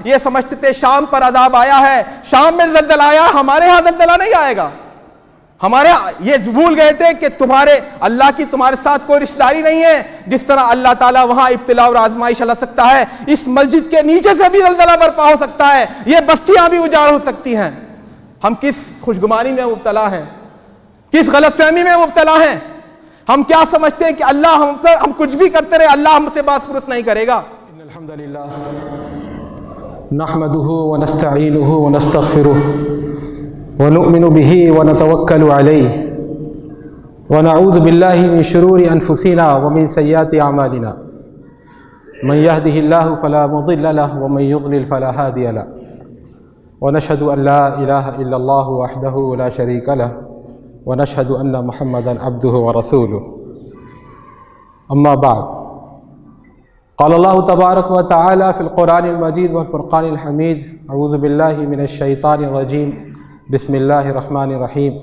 یہ سمجھتے تھے شام پر عذاب آیا ہے، شام میں زلزلہ آیا، ہمارے ہاں زلزلہ نہیں آئے گا. ہمارے یہ بھول گئے تھے کہ اللہ کی تمہارے ساتھ کوئی رشتہ داری نہیں ہے. جس طرح اللہ تعالیٰ وہاں ابتلا اور آزمائش لا سکتا ہے، اس مسجد کے نیچے سے بھی زلزلہ برپا ہو سکتا ہے، یہ بستیاں بھی اجاڑ ہو سکتی ہیں. ہم کس خوشگمانی میں مبتلا ہیں، کس غلط فہمی میں مبتلا ہیں. ہم کیا سمجھتے ہیں کہ اللہ ہم کچھ بھی کرتے رہے اللہ ہم سے باس پرس نہیں کرے گا. ان الحمد للہ نحمده ونستعینه ونستغفره ونؤمن به ونتوکل علیہ ونعوذ باللہ من شرور انفسنا ومن سیئات اعمالنا من يهده الله فلا مضل له ومن يضلل فلا هادي له ونشهد ان لا اله الا الله وحده لا شريك له ونشهد ان محمدا عبده ورسوله. اما بعد، قال الله تبارك وتعالى في القرآن المجيد والفرقان الحميد: اعوذ بالله من الشيطان الرجيم، بسم الله الرحمن الرحيم.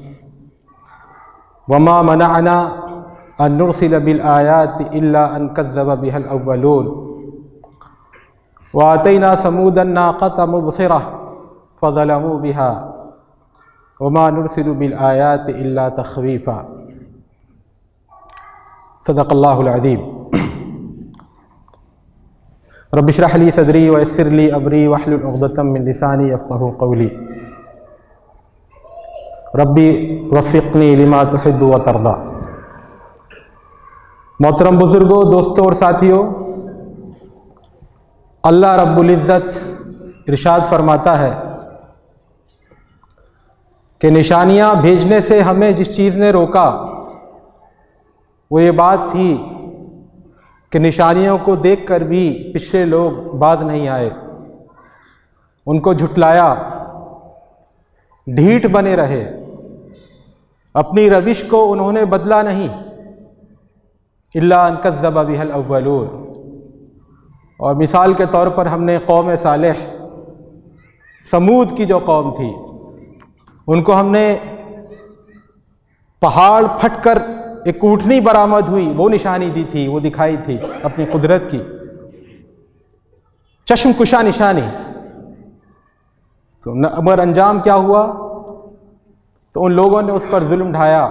وما منعنا ان نرسل بالآيات الا ان كذب بها الاولون وآتينا ثمود الناقة مبصرة فظلموا بها وما نرسل بالآيات الا تخويفا. صدق الله العظيم. رب اشرح لي صدري ويسر لي امري واحلل عقدة من لساني يفقهوا قولي. ربی وفقنی لما تحب و ترضا. محترم بزرگوں، دوستوں اور ساتھیوں، اللہ رب العزت ارشاد فرماتا ہے کہ نشانیاں بھیجنے سے ہمیں جس چیز نے روکا وہ یہ بات تھی کہ نشانیوں کو دیکھ کر بھی پچھلے لوگ باز نہیں آئے، ان کو جھٹلایا، ڈھیٹ بنے رہے، اپنی روش کو انہوں نے بدلا نہیں. الا ان کذب بها الاولون. اور مثال کے طور پر ہم نے قوم صالح، سمود کی جو قوم تھی، ان کو ہم نے پہاڑ پھٹ کر ایک اونٹنی برآمد ہوئی وہ نشانی دی تھی، وہ دکھائی تھی اپنی قدرت کی، چشم کشا نشانی. تو مگر انجام کیا ہوا؟ تو ان لوگوں نے اس پر ظلم ڈھایا،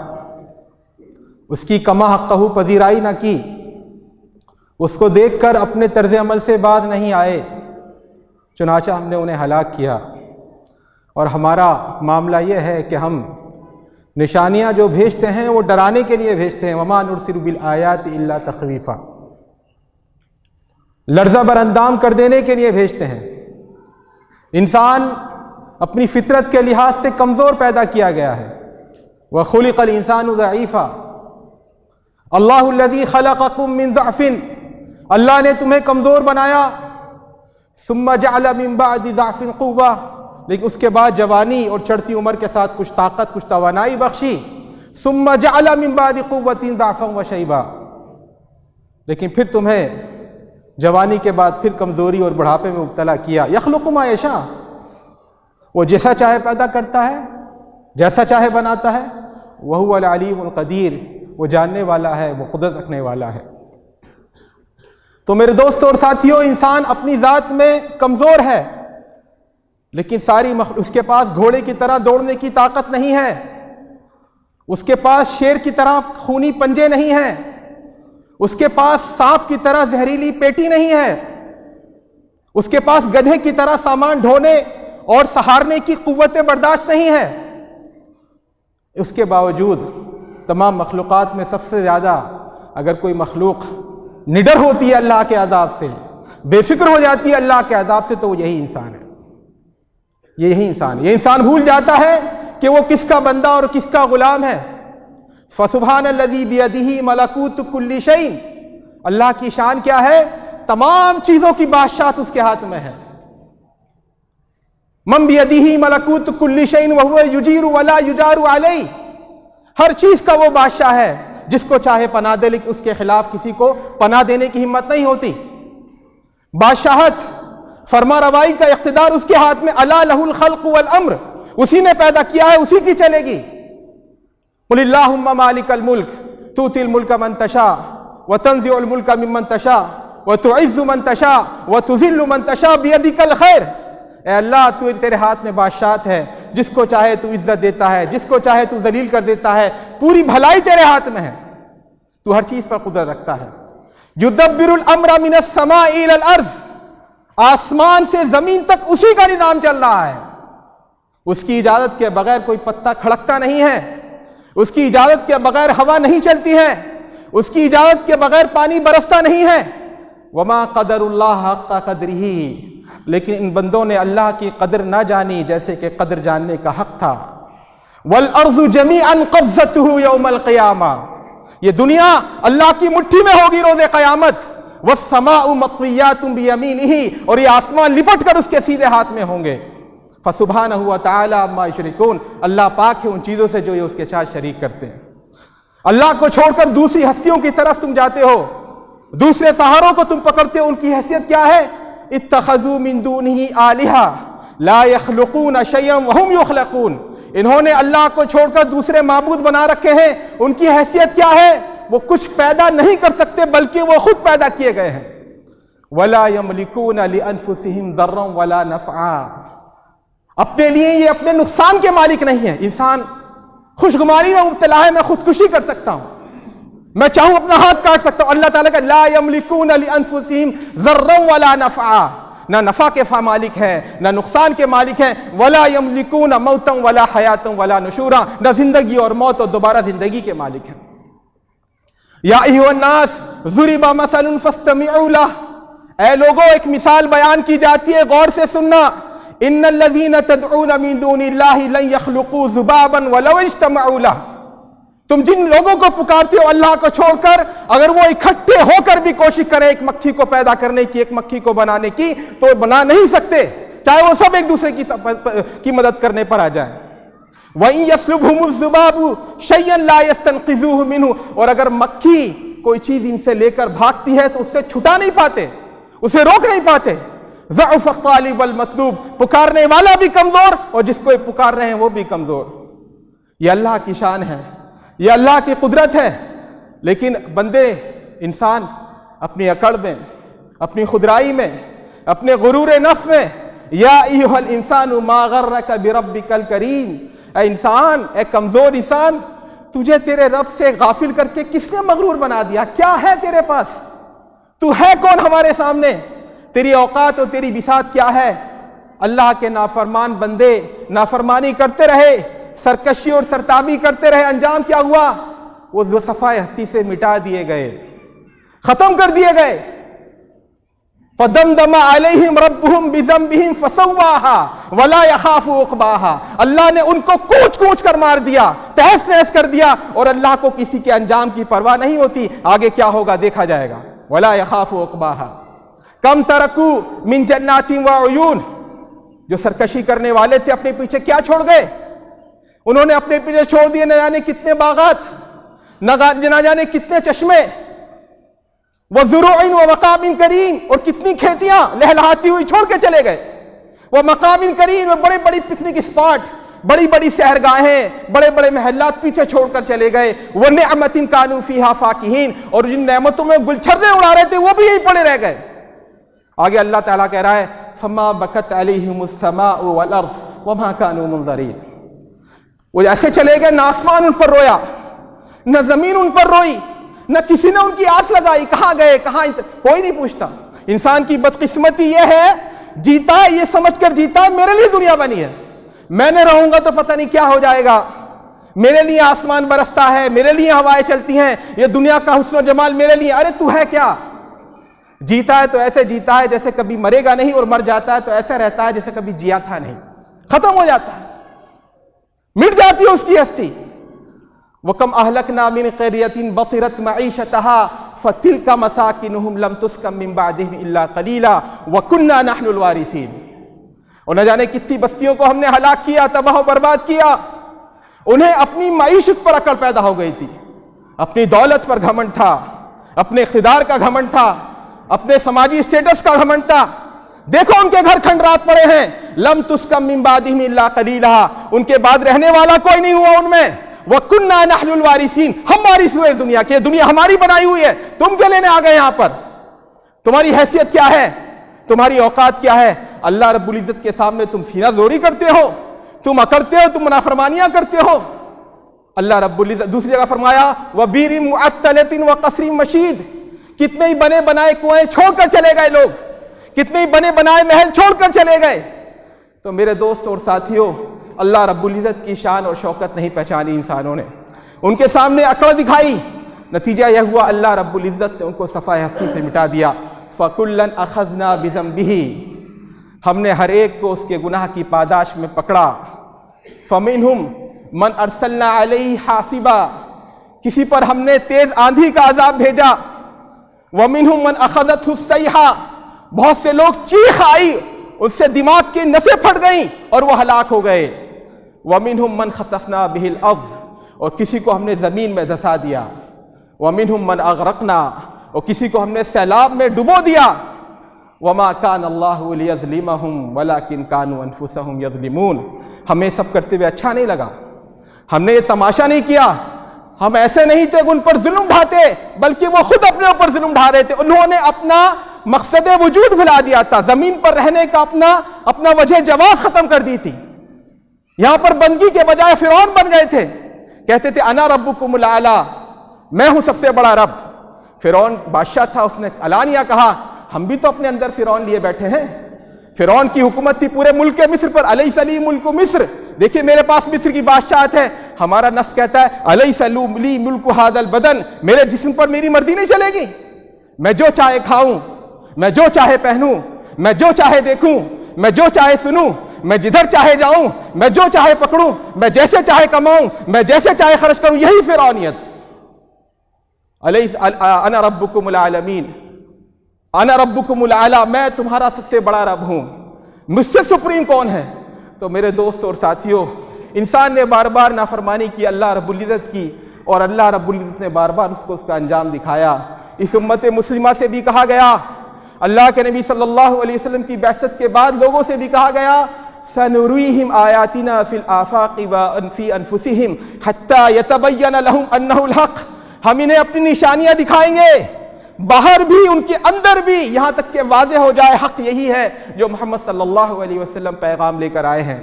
اس کی کما حقہ پذیرائی نہ کی، اس کو دیکھ کر اپنے طرز عمل سے باز نہیں آئے، چنانچہ ہم نے انہیں ہلاک کیا. اور ہمارا معاملہ یہ ہے کہ ہم نشانیاں جو بھیجتے ہیں وہ ڈرانے کے لیے بھیجتے ہیں. وما نرسل بالآیات الا تخویفا، لرزہ براندام کر دینے کے لیے بھیجتے ہیں. انسان اپنی فطرت کے لحاظ سے کمزور پیدا کیا گیا ہے. وَخُلِقَ الْإِنسَانُ ضَعِيفًا. اللہ الذی خلقکم من ضعف، اللہ نے تمہیں کمزور بنایا. ثم جعل من بعد ضعف قوة، لیکن اس کے بعد جوانی اور چڑھتی عمر کے ساتھ کچھ طاقت، کچھ توانائی بخشی. ثم جعل من بعد قوة ضعفا وشیبا، لیکن پھر تمہیں جوانی کے بعد پھر کمزوری اور بڑھاپے میں مبتلا کیا. یخلق ما یشاء، وہ جیسا چاہے پیدا کرتا ہے، جیسا چاہے بناتا ہے. وہو العلیم القدیر، وہ جاننے والا ہے، وہ قدرت رکھنے والا ہے. تو میرے دوستوں اور ساتھیوں، انسان اپنی ذات میں کمزور ہے، لیکن اس کے پاس گھوڑے کی طرح دوڑنے کی طاقت نہیں ہے، اس کے پاس شیر کی طرح خونی پنجے نہیں ہیں، اس کے پاس سانپ کی طرح زہریلی پیٹی نہیں ہے، اس کے پاس گدھے کی طرح سامان ڈھونے اور سہارنے کی قوت برداشت نہیں ہے. اس کے باوجود تمام مخلوقات میں سب سے زیادہ اگر کوئی مخلوق نڈر ہوتی ہے اللہ کے عذاب سے، بے فکر ہو جاتی ہے اللہ کے عذاب سے، تو وہ یہی انسان ہے. یہی انسان ہے. یہ انسان بھول جاتا ہے کہ وہ کس کا بندہ اور کس کا غلام ہے. فسبحان الذی بیدہ ملکوت کل شیء، اللہ کی شان کیا ہے؟ تمام چیزوں کی بادشاہت اس کے ہاتھ میں ہے. من بیدہ ملکوت کل شیء وہو یجیر ولا یجار علیہ، ہر چیز کا وہ بادشاہ ہے، جس کو چاہے پناہ دے، لیکن اس کے خلاف کسی کو پناہ دینے کی ہمت نہیں ہوتی. بادشاہت، فرما روائی کا اقتدار اس کے ہاتھ میں. الا لہ الخلق والامر، اسی نے پیدا کیا ہے، اسی کی چلے گی. قل اللہم مالک الملک تؤتی الملک من تشاء وتنزع الملک ممن تشاء وتعز من تشاء وتذل من تشاء بیدک الخیر، اے اللہ تو تیرے ہاتھ میں بادشاہت ہے، جس کو چاہے تو عزت دیتا ہے، جس کو چاہے تو ذلیل کر دیتا ہے، پوری بھلائی تیرے ہاتھ میں ہے، تو ہر چیز پر قدرت رکھتا ہے۔ یدبر الامر من السماء الى الارض، آسمان سے زمین تک اسی کا نظام چل رہا ہے، اس کی اجازت کے بغیر کوئی پتا کھڑکتا نہیں ہے، اس کی اجازت کے بغیر ہوا نہیں چلتی ہے، اس کی اجازت کے بغیر پانی برستا نہیں ہے۔ وما قدر اللہ حق قدرہ، لیکن ان بندوں نے اللہ کی قدر نہ جانی جیسے کہ قدر جاننے کا حق تھا۔ والارض جمیعا قبضتہ یوم القیامہ، یہ دنیا اللہ کی مٹھی میں ہوگی روز قیامت۔ والسماء مطویات بیمینہ، اور یہ آسمان لپٹ کر اس کے سیدھے ہاتھ میں ہوں گے۔ فسبحانہ وتعالی عما یشرکون، اللہ پاک ہے ان چیزوں سے جو یہ اس کے ساتھ شریک کرتے ہیں۔ اللہ کو چھوڑ کر دوسری ہستیوں کی طرف تم جاتے ہو، دوسرے سہاروں کو تم پکڑتے ہو، ان کی حیثیت کیا ہے؟ اتخذوا من دونہ آلہہ لا یخلقون شیئا وہم یخلقون، انہوں نے اللہ کو چھوڑ کر دوسرے معبود بنا رکھے ہیں، ان کی حیثیت کیا ہے؟ وہ کچھ پیدا نہیں کر سکتے بلکہ وہ خود پیدا کیے گئے ہیں۔ ولا یملکون لانفسہم ضرا ولا نفعا، اپنے لیے یہ اپنے نقصان کے مالک نہیں ہیں۔ انسان خوشگماری میں مبتلا ہے، میں خودکشی کر سکتا ہوں، میں چاہوں اپنا ہاتھ کاٹ سکتا ہوں۔ اللہ تعالیٰ کا لا یملکون لانفسہم ضرا ولا نفعا، نہ نفع کے مالک ہے نہ نقصان کے مالک ہے۔ ولا یملکون موتا ولا حیاتا ولا نشورا، نہ زندگی اور موت اور دوبارہ زندگی کے مالک ہیں۔ یا ایھا الناس ضرب مثل فاستمعوا لہ، اے لوگوں ایک مثال بیان کی جاتی ہے، غور سے سننا۔ ان الذین تدعون من دون اللہ لن یخلقوا ذبابا ولو اجتمعوا لہ، تم جن لوگوں کو پکارتے ہو اللہ کو چھوڑ کر، اگر وہ اکٹھے ہو کر بھی کوشش کریں ایک مکھی کو پیدا کرنے کی، ایک مکھی کو بنانے کی، تو بنا نہیں سکتے، چاہے وہ سب ایک دوسرے کی مدد کرنے پر آ جائیں۔ وَإِن يَسْلُبْهُمُ الذُّبَابُ شَيْئًا لَا يَسْتَنقِذُوهُ مِنْهُ، اور اگر مکھی کوئی چیز ان سے لے کر بھاگتی ہے تو اس سے چھٹا نہیں پاتے، اسے روک نہیں پاتے۔ ضعف الطالب والمطلوب، پکارنے والا بھی کمزور اور جس کو پکار رہے ہیں وہ بھی کمزور۔ یہ اللہ کی شان ہے، یہ اللہ کی قدرت ہے، لیکن بندے انسان اپنی اکڑ میں، اپنی خودرائی میں، اپنے غرور نفس میں، یا ایھا الانسان ما غرک بربک الکریم، اے انسان، اے کمزور انسان، تجھے تیرے رب سے غافل کر کے کس نے مغرور بنا دیا؟ کیا ہے تیرے پاس؟ تو ہے کون ہمارے سامنے؟ تیری اوقات اور تیری بساط کیا ہے؟ اللہ کے نافرمان بندے نافرمانی کرتے رہے، سرکشی اور سرتابی کرتے رہے، انجام کیا ہوا؟ وہ دو صفائے ہستی سے مٹا دیے گئے، ختم کر دیے گئے۔ فَدَمْدَمَ عَلَيْهِمْ رَبُّهُمْ بِذَنبِهِمْ فَسَوَّاهَا وَلَا يَخَافُ عُقْبَاهَا، اللہ نے ان کو کوچ کوچ کر مار دیا، تہس نہس کر دیا، اور اللہ کو کسی کے انجام کی پرواہ نہیں ہوتی، آگے کیا ہوگا دیکھا جائے گا۔ وَلَا يَخَافُ عُقْبَاهَا کم ترکوا من جنات وعیون، جو سرکشی کرنے والے تھے اپنے پیچھے کیا چھوڑ گئے؟ انہوں نے اپنے پیچھے چھوڑ دیے نہ جانے کتنے باغات، نہ جانے کتنے چشمے، وزروع ومقام کریم، اور کتنی کھیتیاں لہلہاتی ہوئی چھوڑ کے چلے گئے۔ ومقام کریم، بڑے بڑی پکنک اسپاٹ، بڑی بڑی سہرگاہیں، بڑے بڑے محلات پیچھے چھوڑ کر چلے گئے۔ ونعمت کانوا فیہا فاکہین، اور جن نعمتوں میں گلچھرے اڑا رہے تھے وہ بھی یہی پڑے رہ گئے۔ آگے اللہ تعالیٰ کہہ رہا ہے فما بکت علیہم السماء والارض وما كانوا منظرین، وہ ایسے چلے گئے، نہ آسمان ان پر رویا، نہ زمین ان پر روئی، نہ کسی نے ان کی آس لگائی، کہاں گئے کہاں، کوئی نہیں پوچھتا۔ انسان کی بدقسمتی یہ ہے، جیتا ہے یہ سمجھ کر جیتا ہے میرے لیے دنیا بنی ہے، میں نے رہوں گا تو پتہ نہیں کیا ہو جائے گا، میرے لیے آسمان برستا ہے، میرے لیے ہوائیں چلتی ہیں، یہ دنیا کا حسن و جمال میرے لیے۔ ارے تو ہے کیا؟ جیتا ہے تو ایسے جیتا ہے جیسے کبھی مرے گا نہیں، اور مر جاتا ہے تو ایسا رہتا ہے جیسے کبھی جیا تھا نہیں، ختم ہو جاتا ہے، مٹ جاتی ہے اس کی ہستی۔ وَكَمْ أَهْلَكْنَا مِنْ قَرْيَةٍ بَطِرَتْ مَعِيشَتَهَا فَتِلْكَ مَسَاكِنُهُمْ لَمْ تُسْكَنْ مِنْ بَعْدِهِمْ إِلَّا قَلِيلًا وَكُنَّا نَحْنُ الْوَارِثِينَ، اور نہ جانے کتنی بستیوں کو ہم نے ہلاک کیا، تباہ و برباد کیا۔ انہیں اپنی معیشت پر عقل پیدا ہو گئی تھی، اپنی دولت پر گھمنڈ تھا، اپنے اقتدار کا گھمنڈ تھا، اپنے سماجی اسٹیٹس کا گھمنڈ تھا۔ دیکھو ان کے گھر کھنڈرات پڑے ہیں، لم تسکن من بعدہم الا قلیلا، ان کے بعد رہنے والا کوئی نہیں ہوا ان میں۔ وَكُنَّا نَحْنُ الْوَارِثِينَ، ہم وارث ہوئے دنیا کے، دنیا ہماری بنائی ہوئی ہے، تم کیا لینے آ گئے یہاں پر؟ تمہاری حیثیت کیا ہے؟ تمہاری اوقات کیا ہے؟ اللہ رب العزت کے سامنے تم سینہ زوری کرتے ہو، تم اکڑتے ہو، تم نافرمانیاں کرتے ہو۔ اللہ رب العزت دوسری جگہ فرمایا وَبِئْرٍ مُعَطَّلَةٍ وَقَصْرٍ مَشِيدٍ، کتنے ہی بنے بنائے کنویں چھوڑ کر چلے گئے لوگ، کتنے ہی بنے بنائے محل چھوڑ کر چلے گئے۔ تو میرے دوست اور ساتھیوں، اللہ رب العزت کی شان اور شوکت نہیں پہچانی انسانوں نے، ان کے سامنے اکڑ دکھائی، نتیجہ یہ ہوا اللہ رب العزت نے ان کو صفحہ ہستی سے مٹا دیا۔ فَكُلًّا أَخَذْنَا بِذَنبِهِ، ہم نے ہر ایک کو اس کے گناہ کی پاداش میں پکڑا۔ فَمِنْهُمْ مَنْ أَرْسَلْنَا عَلَيْهِ حَاصِبًا، کسی پر ہم نے تیز آندھی کا عذاب بھیجا۔ وَمِنْهُمْ مَنْ أَخَذَتْهُ الصَّيْحَةُ، بہت سے لوگ چیخ آئی، ان سے دماغ کی نسیں پھٹ گئیں اور وہ ہلاک ہو گئے۔ وَمِنْهُمْ مَنْ خَسَفْنَا بِهِ الْأَرْضَ، اور کسی کو ہم نے زمین میں دھسا دیا۔ وَمِنْهُمْ مَنْ أَغْرَقْنَا، اور کسی کو ہم نے سیلاب میں ڈبو دیا۔ وَمَا كَانَ اللَّهُ لِيَظْلِمَهُمْ وَلَكِنْ كَانُوا أَنفُسَهُمْ يَظْلِمُونَ، ہمیں سب کرتے ہوئے اچھا نہیں لگا، ہم نے یہ تماشا نہیں کیا، ہم ایسے نہیں تھے کہ ان پر ظلم ڈھاتے، بلکہ وہ خود اپنے اوپر ظلم ڈھا رہے تھے۔ انہوں نے اپنا مقصد وجود بھلا دیا تھا، زمین پر رہنے کا اپنا وجہ جواز ختم کر دی تھی۔ یہاں پر بندگی کے بجائے فرعون بن گئے تھے، کہتے تھے انا ربکم الاعلی، میں ہوں سب سے بڑا رب۔ فرعون بادشاہ تھا، اس نے علانیہ کہا ہم بھی تو اپنے اندر فرعون لیے بیٹھے ہیں، فرعون کی حکومت تھی پورے ملک مصر پر، الیس لی ملک مصر، دیکھیں میرے پاس مصر کی بادشاہت ہے۔ ہمارا نفس کہتا ہے الیس لی ملک ھذا البدن، میرے جسم پر میری مرضی نہیں چلے گی، میں جو چاہے کھاؤں، میں جو چاہے پہنوں، میں جو چاہے دیکھوں، میں جو چاہے سنوں، میں جدھر چاہے جاؤں، میں جو چاہے پکڑوں، میں جیسے چاہے کماؤں، میں جیسے چاہے خرچ کروں، یہی فرعونیت۔ انا ربکم العالمین، انا ربکم الاعلی، میں تمہارا سب سے بڑا رب ہوں، مجھ سے سپریم کون ہے؟ تو میرے دوست اور ساتھیوں، انسان نے بار بار نافرمانی کی اللہ رب العزت کی، اور اللہ رب العزت نے بار بار اس کو اس کا انجام دکھایا۔ اس امت مسلمہ سے بھی کہا گیا، اللہ کے نبی صلی اللہ علیہ وسلم کی بعثت کے بعد لوگوں سے بھی کہا گیا سَنُرِيهِمْ آيَاتِنَا فِي الْآفَاقِ وَفِي أَنفُسِهِمْ حَتَّى يَتَبَيَّنَ لَهُمْ أَنَّهُ الْحَقُّ، ہم انہیں اپنی نشانیاں دکھائیں گے، باہر بھی ان کے اندر بھی، یہاں تک کہ واضح ہو جائے حق یہی ہے جو محمد صلی اللہ علیہ وسلم پیغام لے کر آئے ہیں۔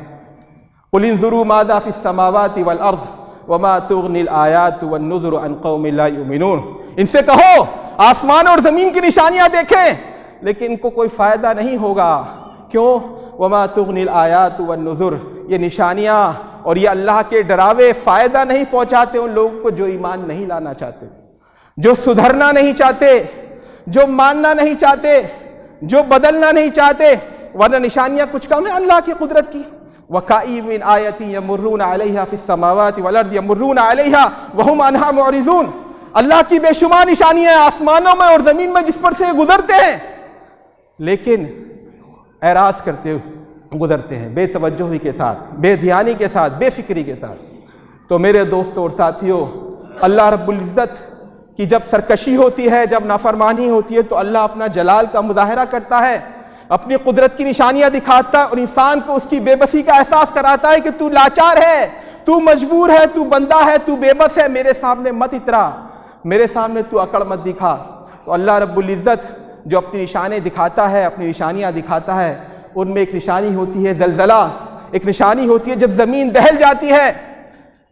قُلِ انظُرُوا مَاذَا فِي السَّمَاوَاتِ وَالْأَرْضِ وَمَا تُغْنِي الْآيَاتُ وَالنُّذُرُ عَنْ قَوْمٍ لَا يُؤْمِنُونَ، ان سے کہو آسمان اور زمین کی نشانیاں دیکھیں لیکن ان کو کوئی فائدہ نہیں ہوگا۔ کیوں؟ وَمَا تُغْنِي الْآيَاتُ وَالنُّذُرُ، یہ نشانیاں اور یہ اللہ کے ڈراوے فائدہ نہیں پہنچاتے ان لوگوں کو جو ایمان نہیں لانا چاہتے، جو سدھرنا نہیں چاہتے، جو ماننا نہیں چاہتے، جو بدلنا نہیں چاہتے، ورنہ نشانیاں کچھ کم ہیں اللہ کی قدرت کی۔ وَكَأَيٍّ مِّنْ آيَةٍ يَمُرُّونَ عَلَيْهَا فِي السَّمَاوَاتِ وَالْأَرْضِ يَمُرُّونَ عَلَيْهَا وَهُمْ عَنْهَا مُعْرِضُونَ، اللہ کی بے شمار نشانیاں آسمانوں میں اور زمین میں جس پر سے گزرتے ہیں لیکن اعراض کرتے گزرتے ہیں، بے توجہی کے ساتھ، بے دھیانی کے ساتھ، بے فکری کے ساتھ۔ تو میرے دوستوں اور ساتھیوں، اللہ رب العزت کی جب سرکشی ہوتی ہے، جب نافرمانی ہوتی ہے تو اللہ اپنا جلال کا مظاہرہ کرتا ہے، اپنی قدرت کی نشانیاں دکھاتا ہے اور انسان کو اس کی بے بسی کا احساس کراتا ہے کہ تو لاچار ہے، تو مجبور ہے، تو بندہ ہے، تو بے بس ہے، میرے سامنے مت اترا، میرے سامنے تو اکڑ مت دکھا۔ تو اللہ رب العزت جو اپنی نشانیں دکھاتا ہے، اپنی نشانیاں دکھاتا ہے، ان میں ایک نشانی ہوتی ہے زلزلہ، ایک نشانی ہوتی ہے جب زمین دہل جاتی ہے،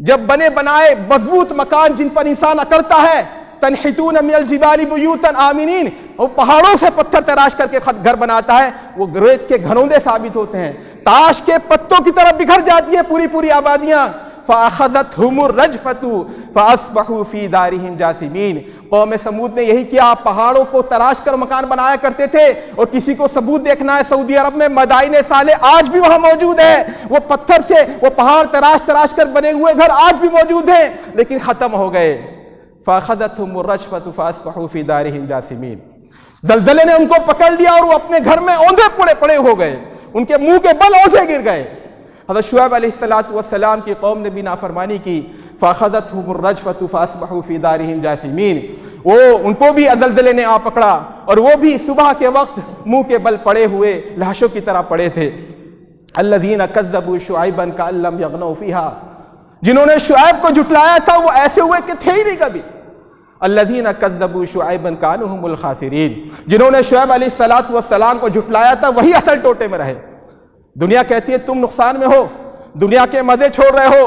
جب بنے بنائے مضبوط مکان جن پر انسان اکڑتا ہے، تنحتون من الجبال بیوتا آمنین، وہ پہاڑوں سے پتھر تراش کر کے گھر بناتا ہے، وہ ریت کے گھروندے ثابت ہوتے ہیں، تاش کے پتوں کی طرف بکھر جاتی ہے پوری آبادیاں۔ فَأَخَذَتْهُمُ الرَّجْفَةُ فَأَصْبَحُوا فِي دَارِهِمْ جَاثِمِينَ، قوم سمود نے یہی کیا، پہاڑوں کو تراش کر مکان بنایا کرتے تھے، اور کسی کو ثبوت دیکھنا ہے سعودی عرب میں مدائن صالح آج بھی وہاں موجود ہے، وہ پتھر سے وہ پہاڑ تراش کر بنے ہوئے گھر آج بھی موجود ہیں لیکن ختم ہو گئے۔ فَأَخَذَتْهُمُ الرَّجْفَةُ فَأَصْبَحُوا فِي دَارِهِمْ جَاثِمِينَ، زلزلے نے ان کو پکڑ لیا اور وہ اپنے گھر میں اوندھے پڑے ہو گئے، ان کے منہ کے بل اوندھے گر گئے۔ حضرت شعیب علیہ السلام کی قوم نے بھی نافرمانی کی، فَأَخَذَتْهُمُ الرَّجْفَةُ فَأَصْبَحُوا فِي دَارِهِمْ جَاثِمِينَ، ان کو بھی زلزلے نے آ پکڑا اور وہ بھی صبح کے وقت منہ کے بل پڑے ہوئے لاشوں کی طرح پڑے تھے۔ الَّذِينَ كَذَّبُوا شُعَيْبًا كَأَن لَّمْ يَغْنَوْا فِيهَا، جنہوں نے شعیب کو جھٹلایا تھا وہ ایسے ہوئے کہ تھے ہی نہیں کبھی، الذین کذبوا شعیبا کانوا هم الخاسرین، جنہوں نے شعیب علیہ السلام کو جھٹلایا تھا وہی اصل ٹوٹے میں رہے۔ دنیا کہتی ہے تم نقصان میں ہو، دنیا کے مزے چھوڑ رہے ہو،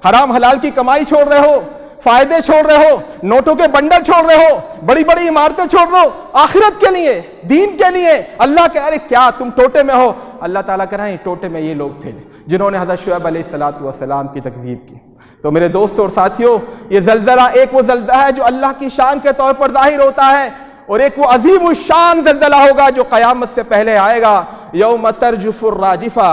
حرام حلال کی کمائی چھوڑ رہے ہو، فائدے چھوڑ رہے ہو، نوٹوں کے بنڈل چھوڑ رہے ہو، بڑی بڑی عمارتیں چھوڑ رہے ہو، آخرت کے لیے، دین کے لیے۔ اللہ کہہ رہے کیا تم ٹوٹے میں ہو؟ اللہ تعالیٰ کہہ رہے ہیں ٹوٹے میں یہ لوگ تھے جنہوں نے حضرت شعیب علیہ السلام کی تکذیب کی۔ تو میرے دوستوں اور ساتھیوں، یہ زلزلہ ایک وہ زلزلہ ہے جو اللہ کی شان کے طور پر ظاہر ہوتا ہے، اور ایک وہ عظیم الشان زلزلہ ہوگا جو قیامت سے پہلے آئے گا۔ یوم ترجف الراجفہ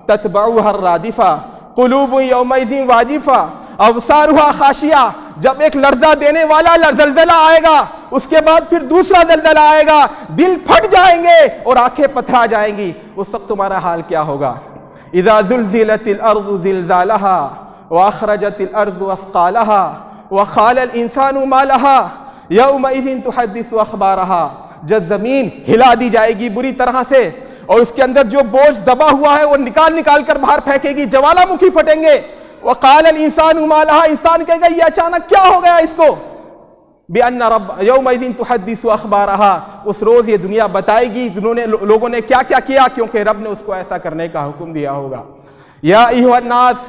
تتبعها الرادفہ قلوب یومئذ واجفہ ابصارها خاشعہ، جب ایک لرزہ دینے والا زلزلہ آئے گا، اس کے بعد پھر دوسرا زلزلہ آئے گا، دل پھٹ جائیں گے اور آنکھیں پتھرا جائیں گی۔ اس وقت تمہارا حال کیا ہوگا؟ اذا زلزلت الارض زلزالها واخرجت الارض اثقالها وقال الانسان ما لها یومئذ تحدث اخبارها، جب زمین ہلا دی جائے گی بری طرح سے، اور اس کے اندر جو بوجھ دبا ہوا ہے وہ نکال کر باہر پھینکے گی، جوالا مکھی پھٹیں گے۔ وقال الانسان ما لها، انسان کہے گا یہ اچانک کیا ہو گیا اس کو؟ بأن رب یومئذ تحدث اخبارها، اس روز یہ دنیا بتائے گی لوگوں نے کیا کیا کیا، کیونکہ رب نے اس کو ایسا کرنے کا حکم دیا ہوگا۔ یا ایھا الناس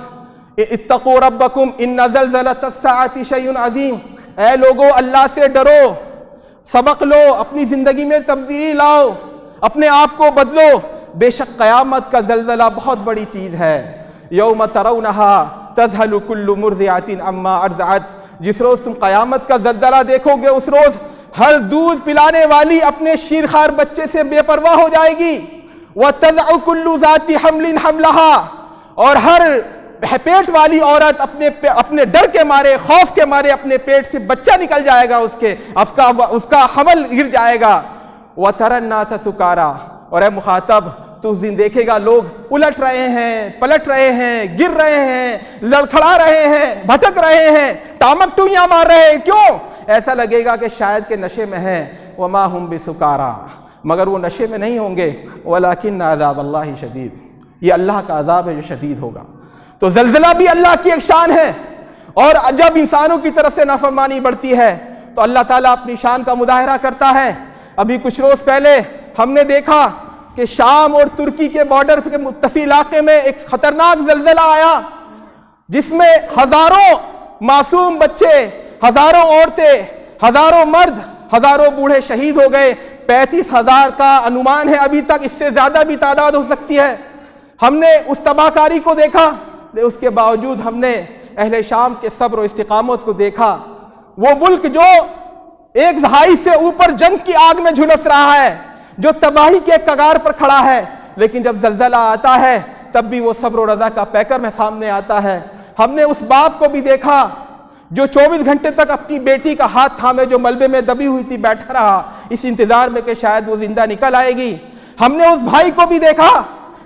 اتقوا ربکم ان زلزلۃ الساعۃ شیء عظیم، اے لوگو اللہ سے ڈرو، سبق لو، اپنی زندگی میں تبدیلی لاؤ، اپنے آپ کو بدلو، بے شک قیامت کا زلزلہ بہت بڑی چیز ہے۔ یوم ترونها تذہل کل مرضعۃ عما ارضعت، جس روز تم قیامت کا زلزلہ دیکھو گے اس روز ہر دودھ پلانے والی اپنے شیرخوار بچے سے بے پرواہ ہو جائے گی۔ وتضع کل ذات حمل حملها، اور ہر پیٹ والی عورت اپنے ڈر کے مارے، خوف کے مارے اپنے پیٹ سے بچہ نکل جائے گا، اس کا حمل گر جائے گا۔ وَتَرَى النَّاسَ سُكَارَى، اور اے مخاطب تو اس دن دیکھے گا لوگ الٹ رہے ہیں، پلٹ رہے ہیں، گر رہے ہیں، لڑکھڑا رہے ہیں، بھٹک رہے ہیں، ٹامک ٹوئیاں مار رہے ہیں۔ کیوں؟ ایسا لگے گا کہ شاید کہ نشے میں ہیں۔ وَمَا هُمْ بِسُكَارَى، مگر وہ نشے میں نہیں ہوں گے۔ وَلَكِنَّ عَذَابَ اللَّهِ شَدِيدٌ، یہ اللہ کا عذاب ہے جو شدید ہوگا۔ تو زلزلہ بھی اللہ کی ایک شان ہے، اور جب انسانوں کی طرف سے نافرمانی بڑھتی ہے تو اللہ تعالیٰ اپنی شان کا مظاہرہ کرتا ہے۔ ابھی کچھ روز پہلے ہم نے دیکھا کہ شام اور ترکی کے بارڈر کے متصل علاقے میں ایک خطرناک زلزلہ آیا، جس میں ہزاروں معصوم بچے، ہزاروں عورتیں، ہزاروں مرد، ہزاروں بوڑھے شہید ہو گئے۔ 35,000 کا انومان ہے ابھی تک، اس سے زیادہ بھی تعداد ہو سکتی ہے۔ ہم نے اس تباہ کاری کو دیکھا، اس کے باوجود ہم نے اہل شام کے صبر و استقامت کو دیکھا۔ وہ ملک جو ایک دہائی سے اوپر جنگ کی آگ میں جھلس رہا ہے، جو تباہی کے کگار پر کھڑا ہے، لیکن جب زلزلہ آتا ہے تب بھی وہ صبر و رضا کا پیکر میں سامنے آتا ہے۔ ہم نے اس باپ کو بھی دیکھا جو 24 گھنٹے تک اپنی بیٹی کا ہاتھ تھامے، جو ملبے میں دبی ہوئی تھی، بیٹھا رہا اس انتظار میں کہ شاید وہ زندہ نکل آئے گی۔ ہم نے اس بھائی کو بھی دیکھا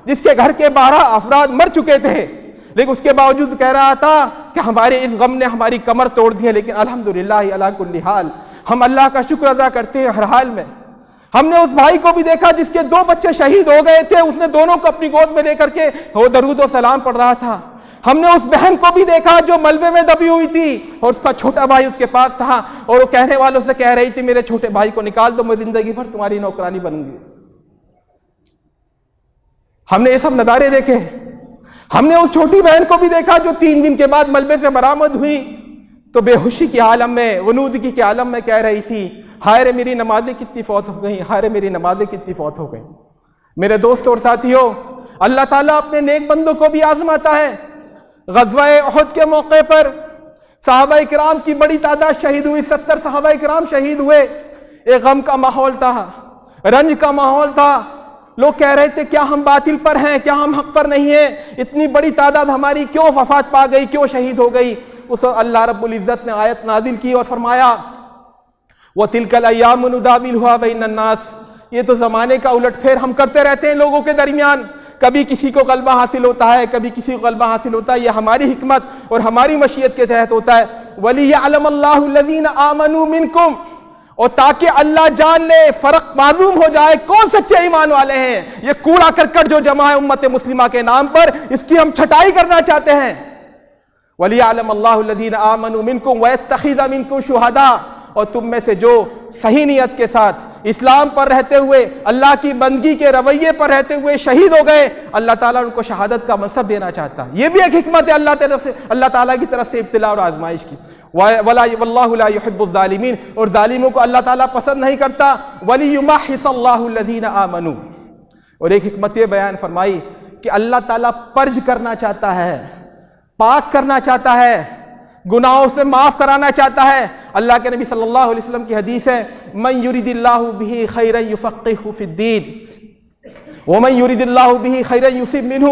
جس کے گھر کے 12 افراد مر چکے تھے، لیکن اس کے باوجود کہہ رہا تھا کہ ہمارے اس غم نے ہماری کمر توڑ دی ہے، لیکن الحمدللہ علی کل حال، ہم اللہ کا شکر ادا کرتے ہیں ہر حال میں۔ ہم نے اس بھائی کو بھی دیکھا جس کے 2 بچے شہید ہو گئے تھے، اس نے دونوں کو اپنی گود میں لے کر کے وہ درود و سلام پڑھ رہا تھا۔ ہم نے اس بہن کو بھی دیکھا جو ملبے میں دبی ہوئی تھی، اور اس کا چھوٹا بھائی اس کے پاس تھا، اور وہ کہنے والوں سے کہہ رہی تھی میرے چھوٹے بھائی کو نکال دو، میں زندگی بھر تمہاری نوکرانی بنوں گی۔ ہم نے یہ سب نظارے دیکھے۔ ہم نے اس چھوٹی بہن کو بھی دیکھا جو 3 دن کے بعد ملبے سے برآمد ہوئی تو بے ہوشی کے عالم میں، غنودگی کے عالم میں کہہ رہی تھی ہائے رے میری نمازیں کتنی فوت ہو گئیں، ہائے رے میری نمازیں کتنی فوت ہو گئیں۔ میرے دوستوں اور ساتھیوں، اللہ تعالیٰ اپنے نیک بندوں کو بھی آزماتا ہے۔ غزوہ احد کے موقع پر صحابہ کرام کی بڑی تعداد شہید ہوئی، 70 صحابہ کرام شہید ہوئے۔ ایک غم کا ماحول تھا، رنج کا ماحول تھا، لوگ کہہ رہے تھے کیا ہم باطل پر ہیں، کیا ہم حق پر نہیں ہیں، اتنی بڑی تعداد ہماری کیوں وفات پا گئی، کیوں شہید ہو گئی۔ اس وقت اللہ رب العزت نے آیت نازل کی اور فرمایا وَتِلْكَ الْأَيَّامُ نُدَاوِلُهَا بَيْنَ النَّاسِ، یہ تو زمانے کا الٹ پھیر ہم کرتے رہتے ہیں لوگوں کے درمیان، کبھی کسی کو غلبہ حاصل ہوتا ہے، کبھی کسی کو غلبہ حاصل ہوتا ہے، یہ ہماری حکمت اور ہماری مشیت کے تحت ہوتا ہے۔ وَلِيَعْلَمَ اللَّهُ الَّذِينَ آمَنُوا مِنْكُمْ، اور تاکہ اللہ جان لے، فرق معلوم ہو جائے کون سچے ایمان والے ہیں۔ یہ کوڑا کرکٹ جو جمع ہے امت مسلمہ کے نام پر، اس کی ہم چھٹائی کرنا چاہتے ہیں۔ وَلِيَعْلَمَ اللَّهُ الَّذِينَ آمَنُوا مِنْكُمْ وَيَتَّخِذَ مِنْكُمْ شُهَدَاءَ، اور تم میں سے جو صحیح نیت کے ساتھ اسلام پر رہتے ہوئے اللہ کی بندگی کے رویے پر رہتے ہوئے شہید ہو گئے، اللہ تعالیٰ ان کو شہادت کا منصب دینا چاہتا ہے۔ یہ بھی ایک حکمت ہے اللہ تعالیٰ کی طرف سے ابتلاء اور آزمائش کی۔ واللہ لا يحب الظالمین، اور ظالموں کو اللہ تعالیٰ پسند نہیں کرتا۔ وَلِيُمَحِّصَ اللَّهُ الَّذِينَ آمَنُوا، اور ایک حکمت یہ بیان فرمائی کہ اللہ تعالیٰ پرج کرنا چاہتا ہے، پاک کرنا چاہتا ہے، گناہوں سے معاف کرانا چاہتا ہے۔ اللہ کے نبی صلی اللہ علیہ وسلم کی حدیث ہے، من یرید اللہ بہ خیرا یفقہہ فی الدین ومن یرید اللہ بہ خیرا یصب منہ،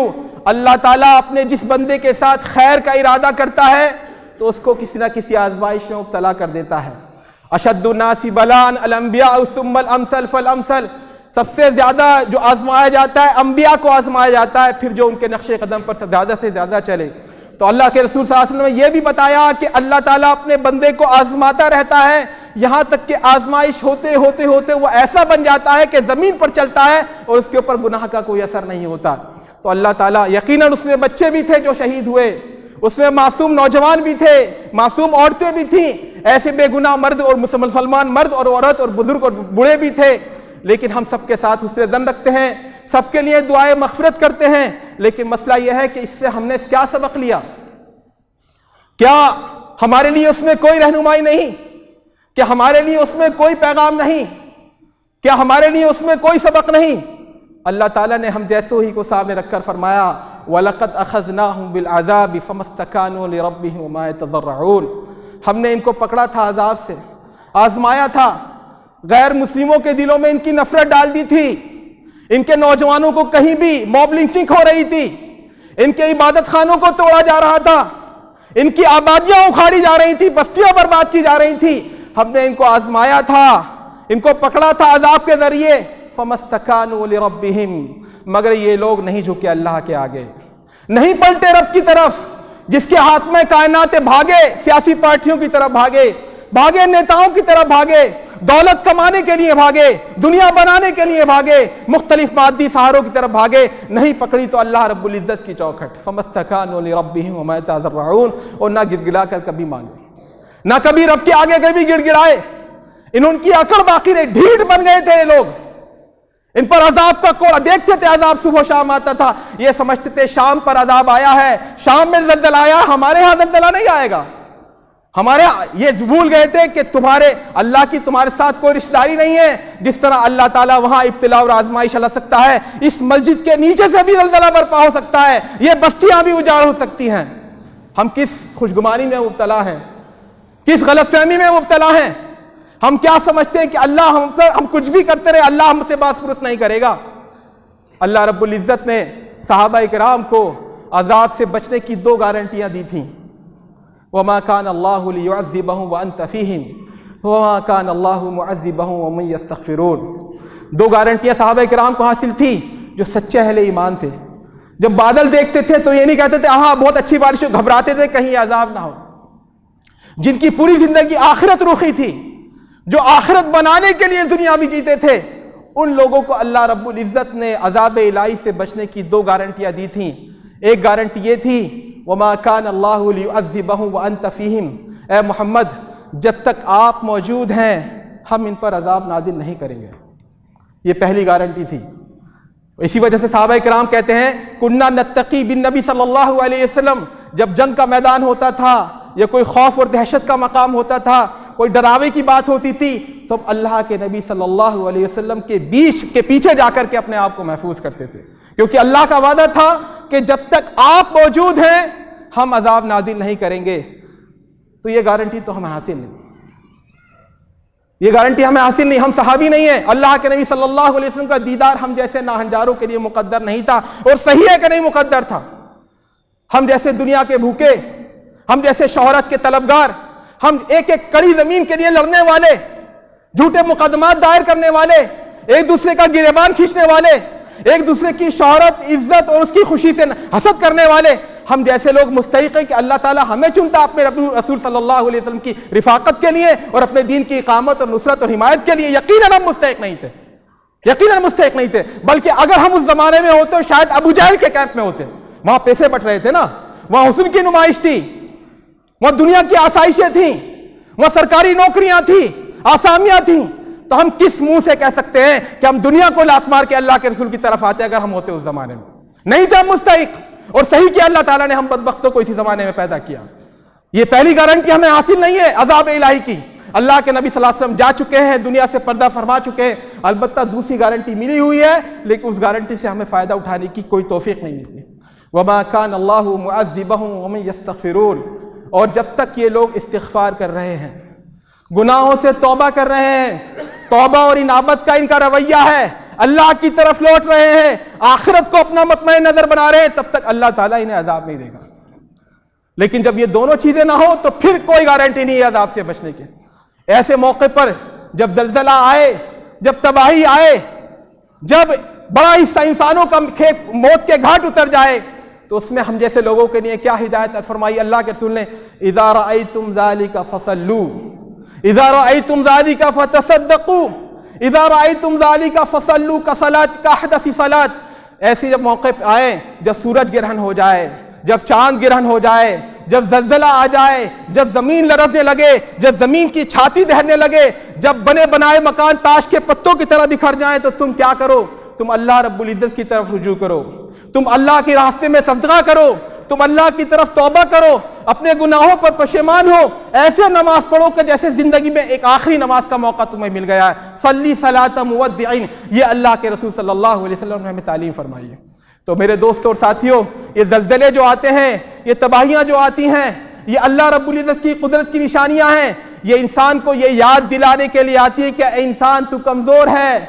اللہ تعالیٰ اپنے جس بندے کے ساتھ خیر کا ارادہ کرتا ہے تو اس کو کسی نہ کسی آزمائش میں مبتلا کر دیتا ہے۔ اشد الناس بلاء الانبیاء ثم الامثل فالامثل، سب سے زیادہ جو آزمایا جاتا ہے انبیاء کو آزمایا جاتا ہے، پھر جو ان کے نقش قدم پر زیادہ سے زیادہ چلے۔ تو اللہ کے رسول صلی اللہ علیہ وسلم نے یہ بھی بتایا کہ اللہ تعالیٰ اپنے بندے کو آزماتا رہتا ہے، یہاں تک کہ آزمائش ہوتے ہوتے ہوتے وہ ایسا بن جاتا ہے کہ زمین پر چلتا ہے اور اس کے اوپر گناہ کا کوئی اثر نہیں ہوتا۔ تو اللہ تعالیٰ یقیناً اس میں بچے بھی تھے جو شہید ہوئے، اس میں معصوم نوجوان بھی تھے، معصوم عورتیں بھی تھیں، ایسے بے گناہ مرد اور مسلمان مرد اور عورت اور بزرگ اور بوڑھے بھی تھے، لیکن ہم سب کے ساتھ حسن ظن رکھتے ہیں، سب کے لیے دعائیں مغفرت کرتے ہیں۔ لیکن مسئلہ یہ ہے کہ اس سے ہم نے کیا سبق لیا؟ کیا ہمارے لیے اس میں کوئی رہنمائی نہیں؟ کیا ہمارے لیے اس میں کوئی پیغام نہیں؟ کیا ہمارے لیے اس میں کوئی سبق نہیں؟ اللہ تعالیٰ نے ہم جیسوں ہی کو سامنے رکھ کر فرمایا وَلَقَدْ أَخَذْنَاهُمْ بِالْعَذَابِ فَمَا اسْتَكَانُوا لِرَبِّهِمْ وَمَا يَتَضَرَّعُونَ، ہم نے ان کو پکڑا تھا، عذاب سے آزمایا تھا، غیر مسلموں کے دلوں میں ان کی نفرت ڈال دی تھی، ان کے نوجوانوں کو کہیں بھی موب لنچنگ ہو رہی تھی، ان کے عبادت خانوں کو توڑا جا رہا تھا، ان کی آبادیاں اکھاڑی جا رہی تھی، بستیاں برباد کی جا رہی تھی، ہم نے ان کو آزمایا تھا، ان کو پکڑا تھا عذاب کے ذریعے۔ فَمَا اسْتَكَانُوا لِرَبِّهِمْ، مگر یہ لوگ نہیں جھکے اللہ کے آگے، نہیں پلٹے رب کی طرف جس کے ہاتھ میں کائنات بھاگے، سیاسی پارٹیوں کی طرف بھاگے نیتاؤں کی طرف بھاگے، دولت کمانے کے لیے بھاگے، دنیا بنانے کے لیے بھاگے، مختلف مادی سہاروں کی طرف بھاگے، نہیں پکڑی تو اللہ رب العزت کی چوکھٹ۔ فَمَا اسْتَكَانُوا لِرَبِّهِمْ وَمَا يَتَضَرَّعُونَ، اور نہ گڑ گڑا کر کبھی مانگے، نہ کبھی رب کے آگے کبھی گڑ گڑائے، ان کی عقل باقی رہی، ڈھیٹ بن گئے تھے یہ لوگ، ان پر عذاب کا کوڑا دیکھتے تھے، عذاب صبح و شام آتا تھا، یہ سمجھتے تھے شام پر عذاب آیا ہے، شام میں زلزلہ آیا، ہمارے ہاں زلزلہ نہیں آئے گا، ہمارے یہ بھول گئے تھے کہ اللہ کی تمہارے ساتھ کوئی رشتہ داری نہیں ہے، جس طرح اللہ تعالیٰ وہاں ابتلاء اور آزمائش لا سکتا ہے، اس مسجد کے نیچے سے بھی زلزلہ برپا ہو سکتا ہے، یہ بستیاں بھی اجاڑ ہو سکتی ہیں۔ ہم کس خوشگمانی میں مبتلا ہیں، کس غلط فہمی میں مبتلا ہیں؟ ہم کیا سمجھتے ہیں کہ اللہ ہم کچھ بھی کرتے رہے اللہ ہم سے باس پرس نہیں کرے گا؟ اللہ رب العزت نے صحابہ کرام کو عذاب سے بچنے کی 2 گارنٹیاں دی تھیں۔ وَمَا كَانَ اللَّهُ لِيُعَذِّبَهُمْ وَأَنْتَ فِيهِمْ وَمَا كَانَ اللَّهُ مُعَذِّبَهُمْ وَهُمْ يَسْتَغْفِرُونَ، 2 گارنٹیاں صحابہ کرام کو حاصل تھی جو سچے اہل ایمان تھے۔ جب بادل دیکھتے تھے تو یہ نہیں کہتے تھے ہاں بہت اچھی بارش ہو، گھبراتے تھے کہیں عذاب نہ ہو۔ جن کی پوری زندگی آخرت روخی تھی، جو آخرت بنانے کے لیے دنیا میں جیتے تھے، ان لوگوں کو اللہ رب العزت نے عذاب الہی سے بچنے کی 2 گارنٹیاں دی تھیں۔ ایک گارنٹی یہ تھی وَمَا كَانَ اللَّهُ لِيُعَذِّبَهُمْ وَأَنْتَ فِيهِمْ، اے محمد جب تک آپ موجود ہیں ہم ان پر عذاب نازل نہیں کریں گے، یہ پہلی گارنٹی تھی۔ اسی وجہ سے صحابہ کرام کہتے ہیں کُنَّا نَتَّقِي بِالنَّبِي صلی اللہ علیہ وسلم، جب جنگ کا میدان ہوتا تھا یا کوئی خوف اور دہشت کا مقام ہوتا تھا، کوئی ڈراوے کی بات ہوتی تھی، تو اللہ کے نبی صلی اللہ علیہ وسلم کے پیچھے جا کر کے اپنے آپ کو محفوظ کرتے تھے، کیونکہ اللہ کا وعدہ تھا کہ جب تک آپ موجود ہیں ہم عذاب نازل نہیں کریں گے۔ تو یہ گارنٹی تو ہمیں حاصل نہیں، یہ گارنٹی ہمیں حاصل نہیں، ہم صحابی نہیں ہیں۔ اللہ کے نبی صلی اللہ علیہ وسلم کا دیدار ہم جیسے ناہنجاروں کے لیے مقدر نہیں تھا، اور صحیح ہے کہ نہیں مقدر تھا۔ ہم جیسے دنیا کے بھوکے، ہم جیسے شہرت کے طلبگار، ہم ایک کڑی زمین کے لیے لڑنے والے، جھوٹے مقدمات دائر کرنے والے، ایک دوسرے کا گریبان کھینچنے والے، ایک دوسرے کی شہرت، عزت اور اس کی خوشی سے حسد کرنے والے، ہم جیسے لوگ مستحق ہیں کہ اللہ تعالیٰ ہمیں چنتا اپنے رسول صلی اللہ علیہ وسلم کی رفاقت کے لیے اور اپنے دین کی اقامت اور نصرت اور حمایت کے لیے، یقیناً ہم مستحق نہیں تھے، یقیناً مستحق نہیں تھے، بلکہ اگر ہم اس زمانے میں ہوتے شاید ابو جہل کے کیمپ میں ہوتے، وہاں پیسے بٹ رہے تھے نا، وہاں حسن کی نمائش تھی، وہاں دنیا کی آسائشیں تھیں، وہ سرکاری نوکریاں تھیں، آسامیاں تھیں، تو ہم کس منہ سے کہہ سکتے ہیں کہ ہم دنیا کو لات مار کے اللہ کے رسول کی طرف آتے اگر ہم ہوتے اس زمانے میں؟ نہیں تھے ہم مستحق، اور صحیح کیا اللہ تعالیٰ نے ہم بدبختوں کو اسی زمانے میں پیدا کیا۔ یہ پہلی گارنٹی ہمیں حاصل نہیں ہے عذاب الہی کی، اللہ کے نبی صلی اللہ علیہ وسلم جا چکے ہیں، دنیا سے پردہ فرما چکے ہیں، البتہ دوسری گارنٹی ملی ہوئی ہے، لیکن اس گارنٹی سے ہمیں فائدہ اٹھانے کی کوئی توفیق نہیں ملتی۔ وَمَا كَانَ اللَّهُ مُعَذِّبَهُمْ وَهُمْ يَسْتَغْفِرُونَ، اور جب تک یہ لوگ استغفار کر رہے ہیں، گناہوں سے توبہ کر رہے ہیں، توبہ اور انابت کا ان کا رویہ ہے، اللہ کی طرف لوٹ رہے ہیں، آخرت کو اپنا مطمئن نظر بنا رہے ہیں، تب تک اللہ تعالیٰ انہیں عذاب نہیں دے گا۔ لیکن جب یہ دونوں چیزیں نہ ہو تو پھر کوئی گارنٹی نہیں ہے عذاب سے بچنے کی۔ ایسے موقع پر جب زلزلہ آئے، جب تباہی آئے، جب بڑا حصہ انسانوں کا موت کے گھاٹ اتر جائے، تو اس میں ہم جیسے لوگوں کے لیے کیا ہدایت فرمائی اللہ کے رسول نے؟ اذا رأیتم ذالک فصلوا، اذا رأیتم ذالک فتصدقوا، اذا رأیتم ذالک فصلوا کصلاۃ کاحدث صلاۃ۔ ایسی جب موقع آئے، جب سورج گرہن ہو جائے، جب چاند گرہن ہو جائے، جب زلزلہ آ جائے، جب زمین لرزنے لگے، جب زمین کی چھاتی دہنے لگے، جب بنے بنائے مکان تاش کے پتوں کی طرح بکھر جائیں، تو تم کیا کرو؟ تم اللہ رب العزت کی طرف رجوع کرو، تم اللہ کے راستے میں صدقہ کرو، تم اللہ کی طرف توبہ کرو، اپنے گناہوں پر پشیمان ہو، ایسے نماز پڑھو کہ جیسے زندگی میں ایک آخری نماز کا موقع تمہیں مل گیا ہے۔ صلی صلاۃ مودعین، یہ اللہ کے رسول صلی اللہ علیہ وسلم نے ہمیں تعلیم فرمائی ہے۔ تو میرے دوستوں اور ساتھیوں، یہ زلزلے جو آتے ہیں، یہ تباہیاں جو آتی ہیں، یہ اللہ رب العزت کی قدرت کی نشانیاں ہیں۔ یہ انسان کو یہ یاد دلانے کے لیے آتی ہے کہ اے انسان، تو کمزور ہے،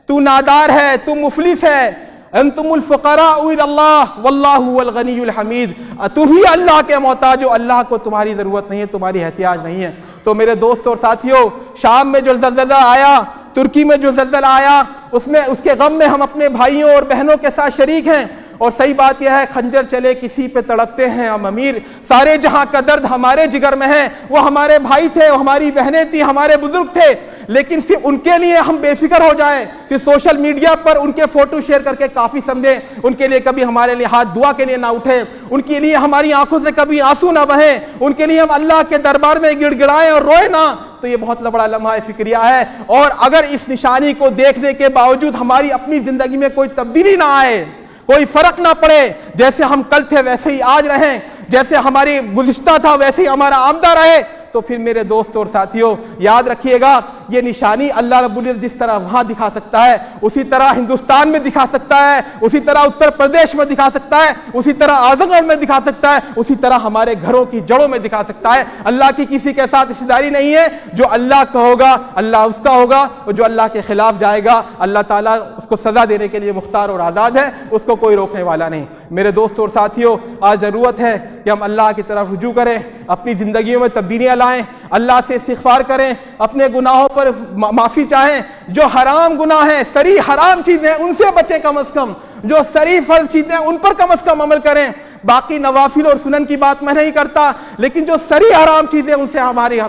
تو نادار ہے، تو مفلس ہے، انتم الفقراء الی اللہ واللہ هو الغنی الحمید، تم ہی اللہ کے محتاج ہو، اللہ کو تمہاری ضرورت نہیں ہے، تمہاری احتیاج نہیں ہے۔ تو میرے دوستوں اور ساتھیوں، شام میں جو زلزلہ آیا، ترکی میں جو زلزلہ آیا، اس کے غم میں ہم اپنے بھائیوں اور بہنوں کے ساتھ شریک ہیں۔ اور صحیح بات یہ ہے، خنجر چلے کسی پہ تڑپتے ہیں ہم امیر، سارے جہاں کا درد ہمارے جگر میں ہے۔ وہ ہمارے بھائی تھے، وہ ہماری بہنیں تھیں، ہمارے بزرگ تھے، لیکن پھر ان کے لیے ہم بے فکر ہو جائیں، پھر سوشل میڈیا پر ان کے فوٹو شیئر کر کے کافی سمجھیں، ان کے لیے کبھی ہمارے لیے ہاتھ دعا کے لیے نہ اٹھیں، ان کے لیے ہماری آنکھوں سے کبھی آنسو نہ بہیں، ان کے لیے ہم اللہ کے دربار میں گڑ گڑائیں اور روئے نہ، تو یہ بہت بڑا لمحہ فکریہ ہے۔ اور اگر اس نشانی کو دیکھنے کے باوجود ہماری اپنی زندگی میں کوئی تبدیلی نہ آئے، کوئی فرق نہ پڑے، جیسے ہم کل تھے ویسے ہی آج رہیں، جیسے ہماری گزشتہ تھا ویسے ہی ہمارا آمدہ رہے، تو پھر میرے دوستوں اور ساتھیوں یاد رکھیے گا، یہ نشانی اللہ رب العزت جس طرح وہاں دکھا سکتا ہے، اسی طرح ہندوستان میں دکھا سکتا ہے، اسی طرح اتر پردیش میں دکھا سکتا ہے، اسی طرح اعظم گڑھ میں دکھا سکتا ہے، اسی طرح ہمارے گھروں کی جڑوں میں دکھا سکتا ہے۔ اللہ کی کسی کے ساتھ رشتہ داری نہیں ہے، جو اللہ کا ہوگا اللہ اس کا ہوگا، اور جو اللہ کے خلاف جائے گا اللہ تعالیٰ اس کو سزا دینے کے لیے مختار اور آزاد ہے، اس کو کوئی روکنے والا نہیں۔ میرے دوستوں اور ساتھیوں، آج ضرورت ہے کہ ہم اللہ کی طرف رجوع کریں، اپنی زندگیوں میں تبدیلیاں لائیں، اللہ سے استغفار کریں، اپنے گناہوں پر معافی چاہیں، جو حرام گناہ ہیں، صریح حرام چیزیں ہیں، ان سے بچیں کم از کم، جو صریح فرض چیزیں ہیں ان پر کم از کم عمل کریں۔ باقی نوافل اور سنن کی بات میں نہیں کرتا، لیکن جو صریح حرام چیزیں ان سے ہماری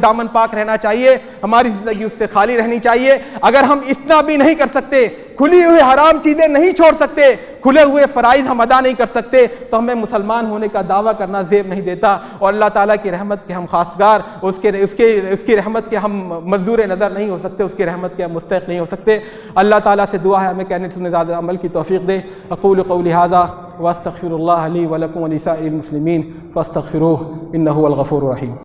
دامن پاک رہنا چاہیے، ہماری زندگی اس سے خالی رہنی چاہیے۔ اگر ہم اتنا بھی نہیں کر سکتے، کھلی ہوئی حرام چیزیں نہیں چھوڑ سکتے، کھلے ہوئے فرائض ہم ادا نہیں کر سکتے، تو ہمیں مسلمان ہونے کا دعویٰ کرنا زیب نہیں دیتا، اور اللہ تعالیٰ کی رحمت کے ہم خواستگار، اس کی رحمت کے ہم منظور نظر نہیں ہو سکتے، اس کی رحمت کے ہم مستحق نہیں ہو سکتے۔ اللہ تعالیٰ سے دعا ہے ہمیں کہنے سننے زیادہ عمل کی توفیق دے۔ اقول قولی ھذا واستغفر اللہ لی ولکم ولسائر المسلمین فاستغفروہ انہ هو الغفور الرحیم۔